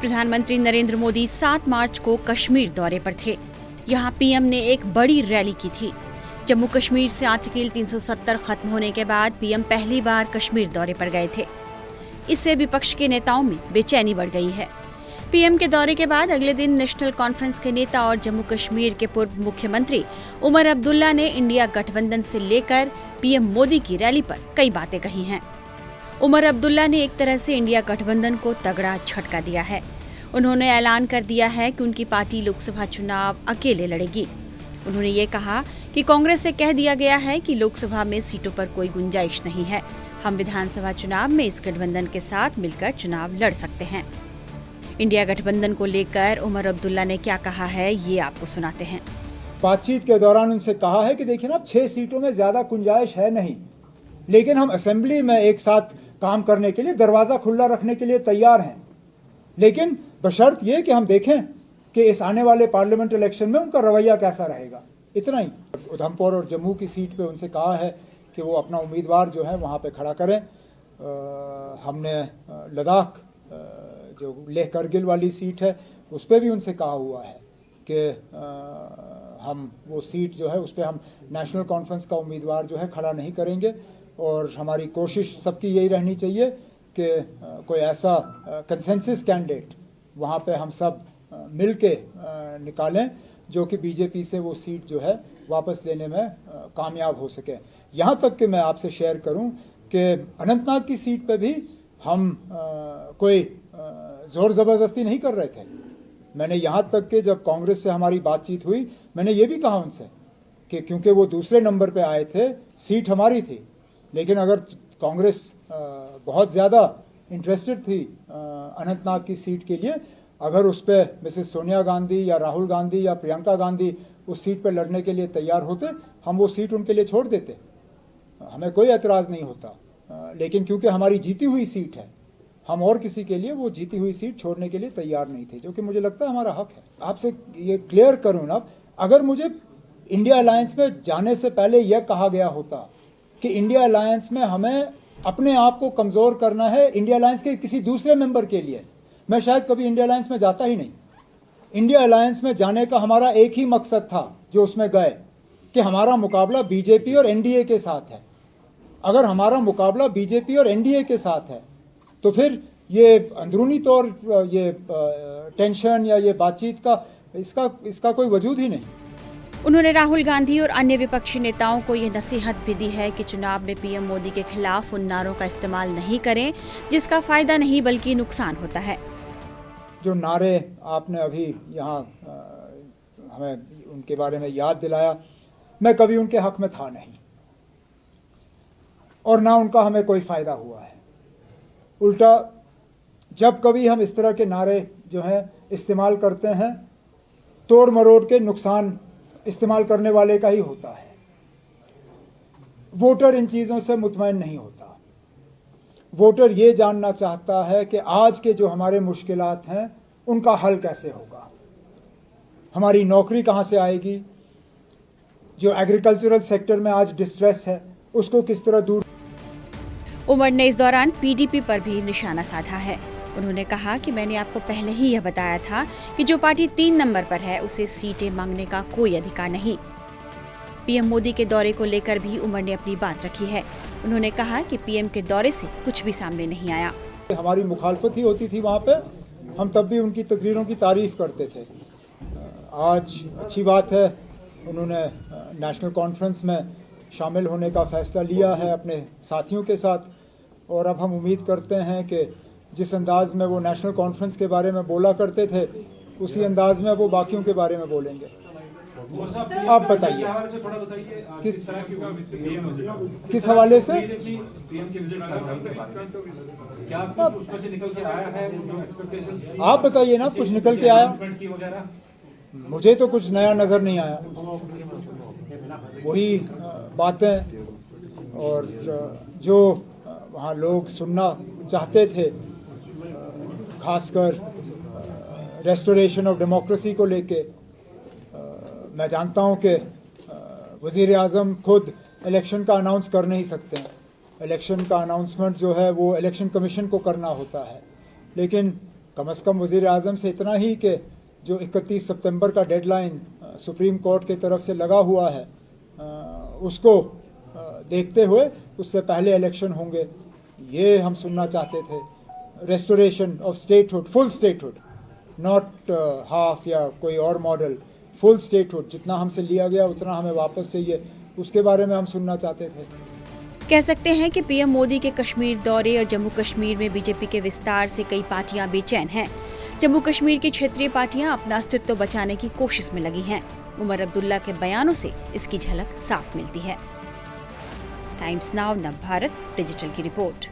प्रधानमंत्री नरेंद्र मोदी 7 मार्च को कश्मीर दौरे पर थे। यहां पीएम ने एक बड़ी रैली की थी। जम्मू कश्मीर से आर्टिकल 370 खत्म होने के बाद पीएम पहली बार कश्मीर दौरे पर गए थे। इससे विपक्ष के नेताओं में बेचैनी बढ़ गई है। पीएम के दौरे के बाद अगले दिन नेशनल कॉन्फ्रेंस के नेता और जम्मू कश्मीर के पूर्व मुख्यमंत्री उमर अब्दुल्ला ने इंडिया गठबंधन से लेकर पीएम मोदी की रैली पर कई बातें कही हैं। उमर अब्दुल्ला ने एक तरह से इंडिया गठबंधन को तगड़ा झटका दिया है। उन्होंने ऐलान कर दिया है कि उनकी पार्टी लोकसभा चुनाव अकेले लड़ेगी। उन्होंने ये कहा कि कांग्रेस से कह दिया गया है कि लोकसभा में सीटों पर कोई गुंजाइश नहीं है। हम विधानसभा चुनाव में इस गठबंधन के साथ मिलकर चुनाव लड़ सकते हैं। इंडिया गठबंधन को लेकर उमर अब्दुल्ला ने क्या कहा है, ये आपको सुनाते हैं। बातचीत के दौरान उनसे कहा है कि देखिए ना, 6 सीटों में ज्यादा गुंजाइश है नहीं, लेकिन हम असेंबली में एक साथ काम करने के लिए दरवाजा खुला रखने के लिए तैयार हैं, लेकिन बशर्त ये कि हम देखें कि इस आने वाले पार्लियामेंट इलेक्शन में उनका रवैया कैसा रहेगा। इतना ही। उधमपुर और जम्मू की सीट पे उनसे कहा है कि वो अपना उम्मीदवार जो है वहाँ पे खड़ा करें। हमने लद्दाख जो लेह करगिल वाली सीट है उस पर भी उनसे कहा हुआ है कि हम वो सीट जो है उस पर हम नेशनल कॉन्फ्रेंस का उम्मीदवार जो है खड़ा नहीं करेंगे, और हमारी कोशिश सबकी यही रहनी चाहिए कि कोई ऐसा कंसेंसस कैंडिडेट वहाँ पे हम सब मिल के निकालें जो कि बीजेपी से वो सीट जो है वापस लेने में कामयाब हो सके। यहाँ तक कि मैं आपसे शेयर करूँ कि अनंतनाग की सीट पे भी हम कोई ज़ोर ज़बरदस्ती नहीं कर रहे थे। मैंने यहाँ तक कि जब कांग्रेस से हमारी बातचीत हुई, मैंने ये भी कहा उनसे कि क्योंकि वो दूसरे नंबर पे आए थे, सीट हमारी थी, लेकिन अगर कांग्रेस बहुत ज़्यादा इंटरेस्टेड थी अनंतनाग की सीट के लिए, अगर उस पर मिसेस सोनिया गांधी या राहुल गांधी या प्रियंका गांधी उस सीट पर लड़ने के लिए तैयार होते, हम वो सीट उनके लिए छोड़ देते, हमें कोई एतराज़ नहीं होता। लेकिन क्योंकि हमारी जीती हुई सीट है, हम और किसी के लिए वो जीती हुई सीट छोड़ने के लिए तैयार नहीं थे, जो कि मुझे लगता है हमारा हक है। आपसे ये क्लियर करूँ ना, अगर मुझे इंडिया अलायंस में जाने से पहले यह कहा गया होता कि इंडिया अलायंस में हमें अपने आप को कमज़ोर करना है इंडिया अलायंस के किसी दूसरे मेंबर के लिए, मैं शायद कभी इंडिया अलायंस में जाता ही नहीं। इंडिया अलायंस में जाने का हमारा एक ही मकसद था जो उसमें गए, कि हमारा मुकाबला बीजेपी और एनडीए के साथ है। अगर हमारा मुकाबला बीजेपी और एनडीए के साथ है तो फिर ये अंदरूनी तौर ये टेंशन या ये बातचीत का इसका कोई वजूद ही नहीं। उन्होंने राहुल गांधी और अन्य विपक्षी नेताओं को यह नसीहत भी दी है कि चुनाव में पीएम मोदी के खिलाफ उन नारों का इस्तेमाल नहीं करें जिसका फायदा नहीं बल्कि नुकसान होता है। जो नारे आपने अभी यहाँ हमें उनके बारे में याद दिलाया, मैं कभी उनके हक में था नहीं और ना उनका हमें कोई फायदा हुआ है। उल्टा जब कभी हम इस तरह के नारे जो हैं इस्तेमाल करते हैं, तोड़ मरोड़ के नुकसान इस्तेमाल करने वाले का ही होता है। वोटर इन चीज़ों से मुतमईन नहीं होता। वोटर ये जानना चाहता है कि आज के जो हमारे मुश्किलात हैं उनका हल कैसे होगा, हमारी नौकरी कहाँ से आएगी, जो एग्रीकल्चरल सेक्टर में आज डिस्ट्रेस है उसको किस तरह दूर। उमर ने इस दौरान पीडीपी पर भी निशाना साधा है। उन्होंने कहा कि मैंने आपको पहले ही यह बताया था कि जो पार्टी 3 नंबर पर है उसे सीटें मांगने का कोई अधिकार नहीं। पीएम मोदी के दौरे को लेकर भी उमर ने अपनी बात रखी है। उन्होंने कहा कि पीएम के दौरे से कुछ भी सामने नहीं आया। हमारी मुखालफत ही होती थी वहाँ पे, हम तब भी उनकी तकरीरों की तारीफ करते थे। आज अच्छी बात है, उन्होंने नेशनल कॉन्फ्रेंस में शामिल होने का फैसला लिया है अपने साथियों के साथ, और अब हम उम्मीद करते हैं कि जिस अंदाज में वो नेशनल कॉन्फ्रेंस के बारे में बोला करते थे उसी अंदाज में वो बाकियों के बारे में बोलेंगे। आप बताइए किस हवाले से आप बताइए ना, कुछ निकल के आया? मुझे तो कुछ नया नजर नहीं आया, वही बातें और जो वहाँ लोग सुनना चाहते थे, खासकर रेस्टोरेशन ऑफ डेमोक्रेसी को लेके। मैं जानता हूँ कि वज़ीर आज़म खुद इलेक्शन का अनाउंस कर नहीं सकते हैं। इलेक्शन का अनाउंसमेंट जो है वो इलेक्शन कमीशन को करना होता है, लेकिन कम से कम वज़ीर आज़म से इतना ही कि जो 31 सितंबर का डेडलाइन सुप्रीम कोर्ट की तरफ से लगा हुआ है उसको देखते हुए उससे पहले इलेक्शन होंगे, ये हम सुनना चाहते थे। Restoration of statehood, full statehood, not half या कोई और मॉडल, फुल स्टेटहुड, जितना हमसे लिया गया उतना हमें वापस चाहिए, उसके बारे में हम सुनना चाहते थे। कह सकते हैं कि पीएम मोदी के कश्मीर दौरे और जम्मू कश्मीर में बीजेपी के विस्तार से कई पार्टियां बेचैन हैं। जम्मू कश्मीर की क्षेत्रीय पार्टियां अपना अस्तित्व बचाने की कोशिश में लगी हैं। उमर अब्दुल्ला के बयानों से इसकी झलक साफ मिलती है। टाइम्स नाउ नव भारत डिजिटल की रिपोर्ट।